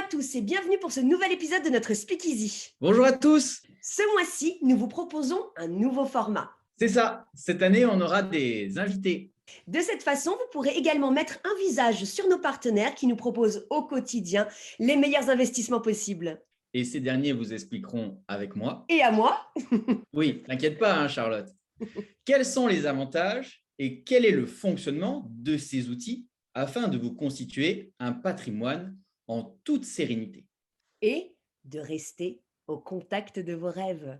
tous et bienvenue pour ce nouvel épisode de notre Speakeasy. Bonjour à tous. Ce mois-ci, nous vous proposons un nouveau format. C'est ça, cette année, on aura des invités. De cette façon, vous pourrez également mettre un visage sur nos partenaires qui nous proposent au quotidien les meilleurs investissements possibles. Et ces derniers vous expliqueront avec moi. Et à moi. Oui, t'inquiète pas, hein, Charlotte. Quels sont les avantages et quel est le fonctionnement de ces outils afin de vous constituer un patrimoine en toute sérénité? Et de rester au contact de vos rêves.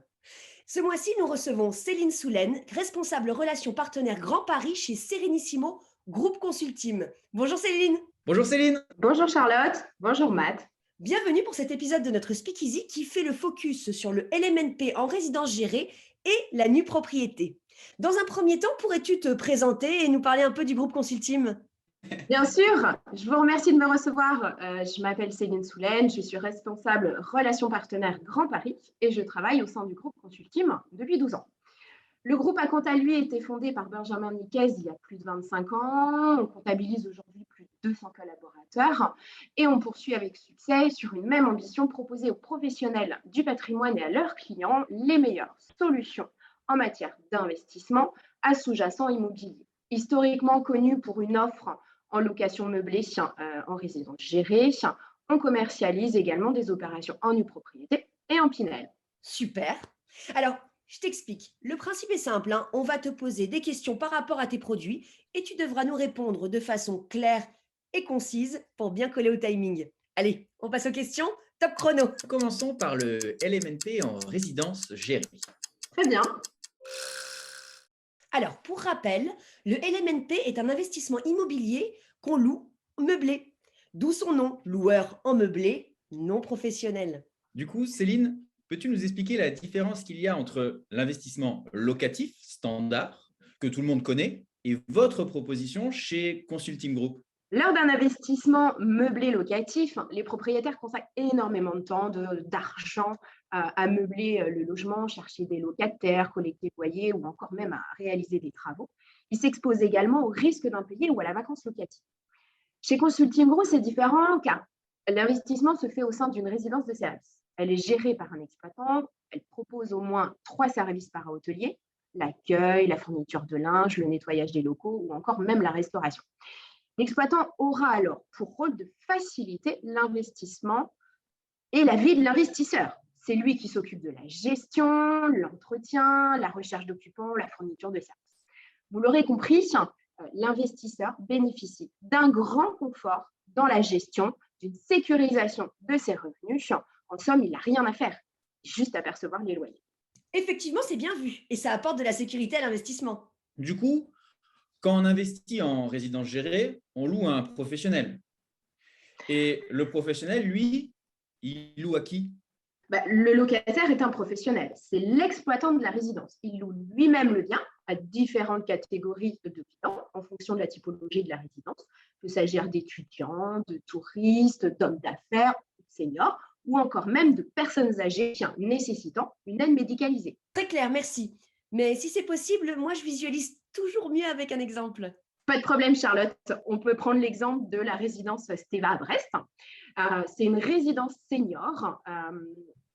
Ce mois-ci, nous recevons Céline Soulaine, responsable relations partenaires Grand Paris chez Serenissimo Groupe Consultim. Bonjour Céline. Bonjour Céline. Bonjour Charlotte, bonjour Matt. Bienvenue pour cet épisode de notre Speakeasy qui fait le focus sur le LMNP en résidence gérée et la nue propriété. Dans un premier temps, pourrais-tu te présenter et nous parler un peu du groupe Consultim ? Bien sûr, je vous remercie de me recevoir. Je m'appelle Céline Soulaine, je suis responsable relations partenaires Grand Paris et je travaille au sein du groupe Consultim depuis 12 ans. Le groupe a quant à lui été fondé par Benjamin Niquez il y a plus de 25 ans. On comptabilise aujourd'hui plus de 200 collaborateurs et on poursuit avec succès sur une même ambition, proposer aux professionnels du patrimoine et à leurs clients les meilleures solutions en matière d'investissement à sous-jacent immobilier. Historiquement connu pour une offre en location meublée, en résidence gérée, on commercialise également des opérations en nue propriété et en Pinel. Super. Alors, je t'explique. Le principe est simple, hein. On va te poser des questions par rapport à tes produits et tu devras nous répondre de façon claire et concise pour bien coller au timing. Allez, on passe aux questions. Top chrono. Commençons par le LMNP en résidence gérée. Très bien. Alors, pour rappel, le LMNP est un investissement immobilier qu'on loue meublé. D'où son nom, loueur en meublé non professionnel. Du coup, Céline, peux-tu nous expliquer la différence qu'il y a entre l'investissement locatif standard, que tout le monde connaît, et votre proposition chez Consulting Group? Lors d'un investissement meublé locatif, les propriétaires consacrent énormément de temps, d'argent à meubler le logement, chercher des locataires, collecter le loyer ou encore même à réaliser des travaux. Ils s'exposent également au risque d'impayé ou à la vacance locative. Chez Consulting Group, c'est différent car l'investissement se fait au sein d'une résidence de service. Elle est gérée par un exploitant, elle propose au moins 3 services par hôtelier, l'accueil, la fourniture de linge, le nettoyage des locaux ou encore même la restauration. L'exploitant aura alors pour rôle de faciliter l'investissement et la vie de l'investisseur. C'est lui qui s'occupe de la gestion, l'entretien, la recherche d'occupants, la fourniture de services. Vous l'aurez compris, l'investisseur bénéficie d'un grand confort dans la gestion, d'une sécurisation de ses revenus. En somme, il n'a rien à faire, juste à percevoir les loyers. Effectivement, c'est bien vu et ça apporte de la sécurité à l'investissement. Du coup, quand on investit en résidence gérée, on loue à un professionnel. Et le professionnel, lui, il loue à qui? Le locataire est un professionnel. C'est l'exploitant de la résidence. Il loue lui-même le bien à différentes catégories de clients en fonction de la typologie de la résidence. Il peut s'agir d'étudiants, de touristes, d'hommes d'affaires, de seniors ou encore même de personnes âgées nécessitant une aide médicalisée. Très clair, merci. Mais si c'est possible, moi je visualise toujours mieux avec un exemple. Pas de problème, Charlotte. On peut prendre l'exemple de la résidence Steva à Brest. C'est une résidence senior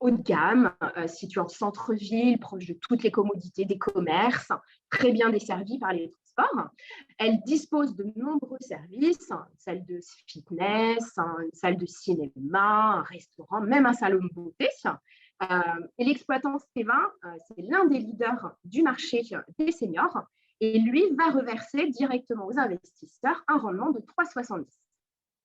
haut de gamme, située en centre-ville, proche de toutes les commodités des commerces, très bien desservie par les transports. Elle dispose de nombreux services, une salle de fitness, une salle de cinéma, un restaurant, même un salon de beauté. Et l'exploitant Steva, c'est l'un des leaders du marché des seniors. Et lui va reverser directement aux investisseurs un rendement de 3,70.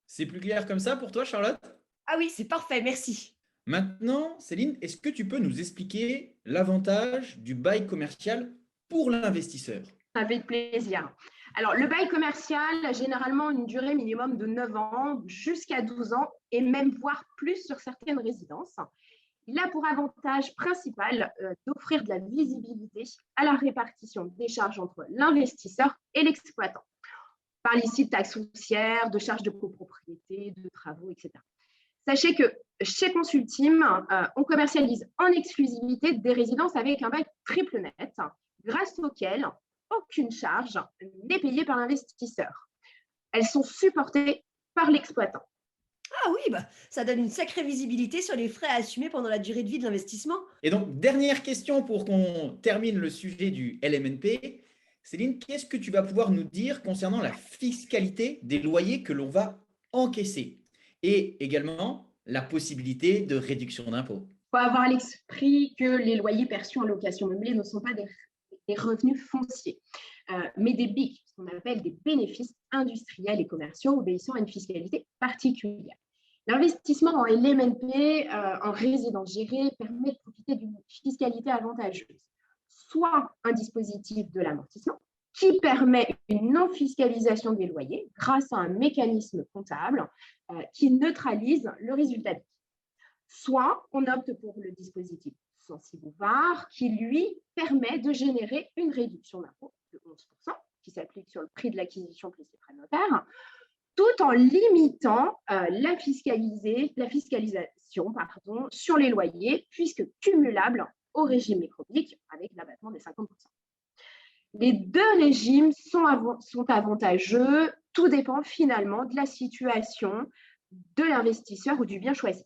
C'est plus clair comme ça pour toi, Charlotte? Ah oui, c'est parfait, merci. Maintenant, Céline, est-ce que tu peux nous expliquer l'avantage du bail commercial pour l'investisseur? Avec plaisir. Alors, le bail commercial a généralement une durée minimum de 9 ans jusqu'à 12 ans et même voire plus sur certaines résidences. Il a pour avantage principal d'offrir de la visibilité à la répartition des charges entre l'investisseur et l'exploitant. On parle ici de taxes foncières, de charges de copropriété, de travaux, etc. Sachez que chez Consultim, on commercialise en exclusivité des résidences avec un bail triple net, grâce auquel aucune charge n'est payée par l'investisseur. Elles sont supportées par l'exploitant. Ah oui, bah, ça donne une sacrée visibilité sur les frais à assumer pendant la durée de vie de l'investissement. Et donc, dernière question pour qu'on termine le sujet du LMNP. Céline, qu'est-ce que tu vas pouvoir nous dire concernant la fiscalité des loyers que l'on va encaisser et également la possibilité de réduction d'impôts? Il faut avoir à l'esprit que les loyers perçus en location meublée ne sont pas des revenus fonciers, mais des BIC, ce qu'on appelle des bénéfices industriels et commerciaux obéissant à une fiscalité particulière. L'investissement en LMNP, en résidence gérée, permet de profiter d'une fiscalité avantageuse, soit un dispositif de l'amortissement qui permet une non-fiscalisation des loyers grâce à un mécanisme comptable qui neutralise le résultat, soit on opte pour le dispositif Censi-Bouvard qui, lui, permet de générer une réduction d'impôt de 11% qui s'applique sur le prix de l'acquisition plus les frais de notaire, tout en limitant la fiscalisation sur les loyers, puisque cumulable au régime microbique avec l'abattement des 50%. Les deux régimes sont avantageux, tout dépend finalement de la situation de l'investisseur ou du bien choisi.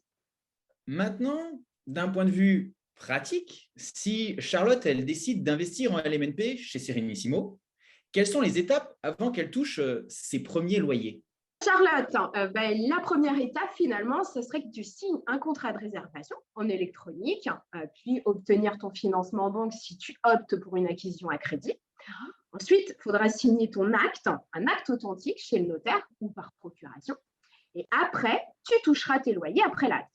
Maintenant, d'un point de vue pratique, si Charlotte elle décide d'investir en LMNP chez Serenissimo, quelles sont les étapes avant qu'elle touche ses premiers loyers? Charlotte, la première étape, finalement, ce serait que tu signes un contrat de réservation en électronique, puis obtenir ton financement en banque si tu optes pour une acquisition à crédit. Ensuite, il faudra signer ton acte, un acte authentique chez le notaire ou par procuration. Et après, tu toucheras tes loyers après l'acte,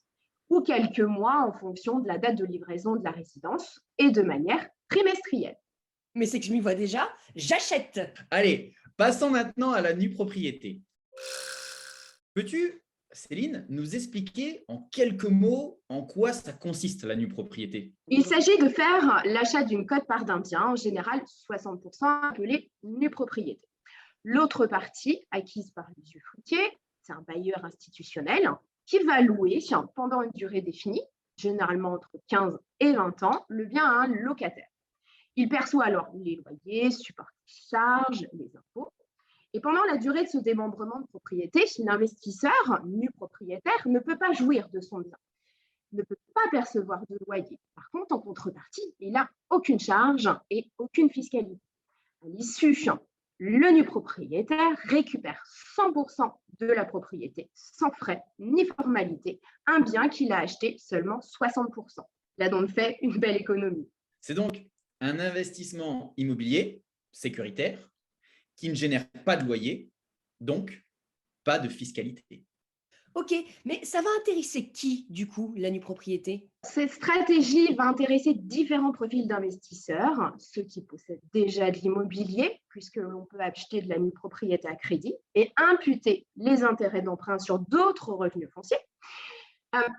ou quelques mois en fonction de la date de livraison de la résidence et de manière trimestrielle. Mais c'est que je m'y vois déjà, j'achète. Allez, passons maintenant à la nue propriété. Peux-tu, Céline, nous expliquer en quelques mots en quoi ça consiste la nue propriété? Il s'agit de faire l'achat d'une quote-part d'un bien, en général 60% appelé nue propriété. L'autre partie, acquise par l'usufruitier, c'est un bailleur institutionnel qui va louer pendant une durée définie, généralement entre 15 et 20 ans, le bien à un locataire. Il perçoit alors les loyers, supporte les charges, les impôts. Et pendant la durée de ce démembrement de propriété, l'investisseur nu propriétaire ne peut pas jouir de son bien, ne peut pas percevoir de loyer. Par contre, en contrepartie, il n'a aucune charge et aucune fiscalité. À l'issue, le nu propriétaire récupère 100% de la propriété sans frais ni formalité, un bien qu'il a acheté seulement 60%. Il a donc fait une belle économie. C'est donc un investissement immobilier sécuritaire qui ne génère pas de loyer, donc pas de fiscalité. Ok, mais ça va intéresser qui, du coup, la nue propriété? Cette stratégie va intéresser différents profils d'investisseurs, ceux qui possèdent déjà de l'immobilier, puisque l'on peut acheter de la nue propriété à crédit et imputer les intérêts d'emprunt sur d'autres revenus fonciers.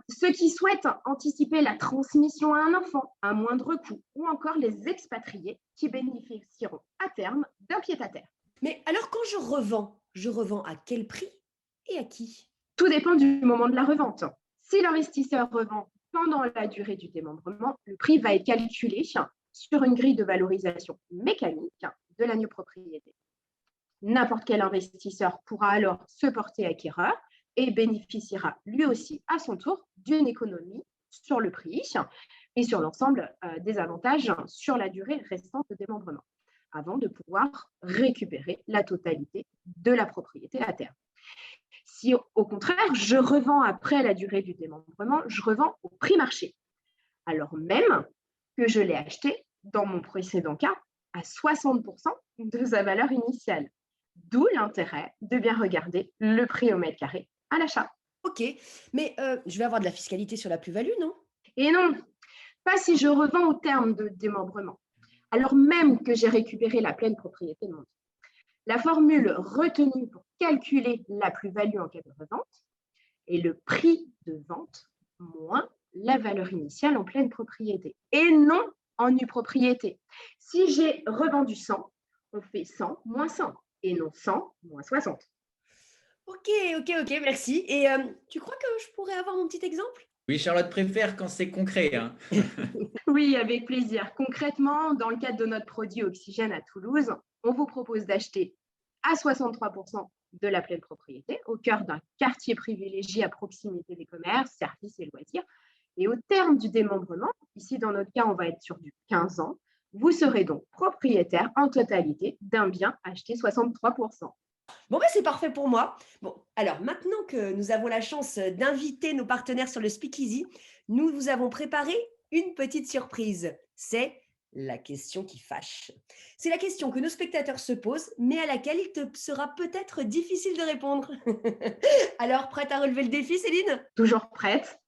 Ceux qui souhaitent anticiper la transmission à un enfant à moindre coût, ou encore les expatriés qui bénéficieront à terme d'un pied-à-terre. Mais alors quand je revends à quel prix et à qui? Tout dépend du moment de la revente. Si l'investisseur revend pendant la durée du démembrement, le prix va être calculé sur une grille de valorisation mécanique de la nue propriété. N'importe quel investisseur pourra alors se porter acquéreur et bénéficiera lui aussi à son tour d'une économie sur le prix et sur l'ensemble des avantages sur la durée restante de démembrement, avant de pouvoir récupérer la totalité de la propriété à terme. Si au contraire, je revends après la durée du démembrement, je revends au prix marché, alors même que je l'ai acheté, dans mon précédent cas, à 60% de sa valeur initiale. D'où l'intérêt de bien regarder le prix au mètre carré à l'achat. Ok, mais je vais avoir de la fiscalité sur la plus-value, non? Et non, pas si je revends au terme de démembrement, alors même que j'ai récupéré la pleine propriété de mon bien. La formule retenue pour calculer la plus-value en cas de revente est le prix de vente moins la valeur initiale en pleine propriété et non en nue propriété. Si j'ai revendu 100, on fait 100 moins 100 et non 100 moins 60. Ok, merci. Et tu crois que je pourrais avoir mon petit exemple? Oui, Charlotte préfère quand c'est concret, hein. Oui, avec plaisir. Concrètement, dans le cadre de notre produit Oxygène à Toulouse, on vous propose d'acheter à 63% de la pleine propriété, au cœur d'un quartier privilégié à proximité des commerces, services et loisirs. Et au terme du démembrement, ici dans notre cas, on va être sur du 15 ans, vous serez donc propriétaire en totalité d'un bien acheté 63%. Bon, ben, c'est parfait pour moi. Bon, alors maintenant que nous avons la chance d'inviter nos partenaires sur le Speakeasy, nous vous avons préparé une petite surprise. C'est la question qui fâche. C'est la question que nos spectateurs se posent, mais à laquelle il te sera peut-être difficile de répondre. Alors, prête à relever le défi, Céline? Toujours prête?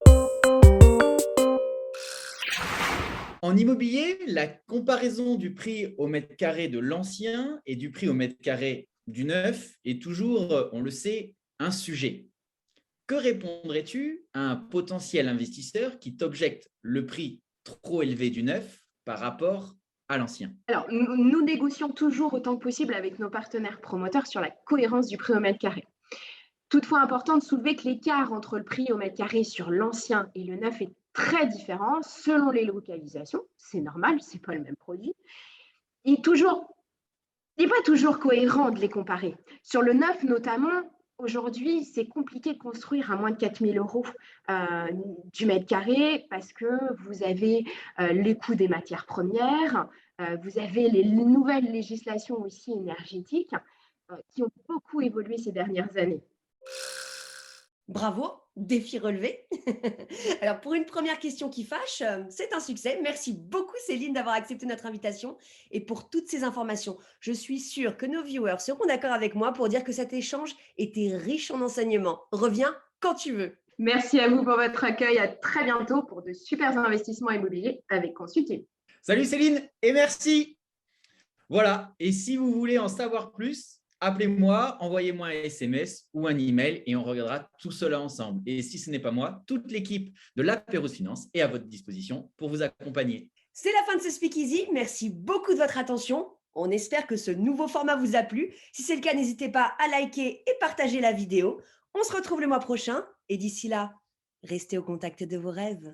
En immobilier, la comparaison du prix au mètre carré de l'ancien et du prix au mètre carré du neuf est toujours, on le sait, un sujet. Que répondrais-tu à un potentiel investisseur qui t'objecte le prix trop élevé du neuf par rapport à l'ancien? Alors, nous négocions toujours autant que possible avec nos partenaires promoteurs sur la cohérence du prix au mètre carré. Toutefois, important de soulever que l'écart entre le prix au mètre carré sur l'ancien et le neuf est très différent selon les localisations. C'est normal, ce n'est pas le même produit. Il n'est pas toujours cohérent de les comparer. Sur le neuf, notamment, aujourd'hui, c'est compliqué de construire à moins de 4 000 euros du mètre carré parce que vous avez les coûts des matières premières, vous avez les nouvelles législations aussi énergétiques qui ont beaucoup évolué ces dernières années. Bravo, défi relevé. Alors, pour une première question qui fâche, c'est un succès. Merci beaucoup, Céline, d'avoir accepté notre invitation et pour toutes ces informations. Je suis sûre que nos viewers seront d'accord avec moi pour dire que cet échange était riche en enseignements. Reviens quand tu veux. Merci à vous pour votre accueil. À très bientôt pour de super investissements immobiliers avec Consulting. Salut Céline et merci. Voilà, et si vous voulez en savoir plus, appelez-moi, envoyez-moi un SMS ou un email et on regardera tout cela ensemble. Et si ce n'est pas moi, toute l'équipe de la Pérouse Finance est à votre disposition pour vous accompagner. C'est la fin de ce Speakeasy. Merci beaucoup de votre attention. On espère que ce nouveau format vous a plu. Si c'est le cas, n'hésitez pas à liker et partager la vidéo. On se retrouve le mois prochain et d'ici là, restez au contact de vos rêves.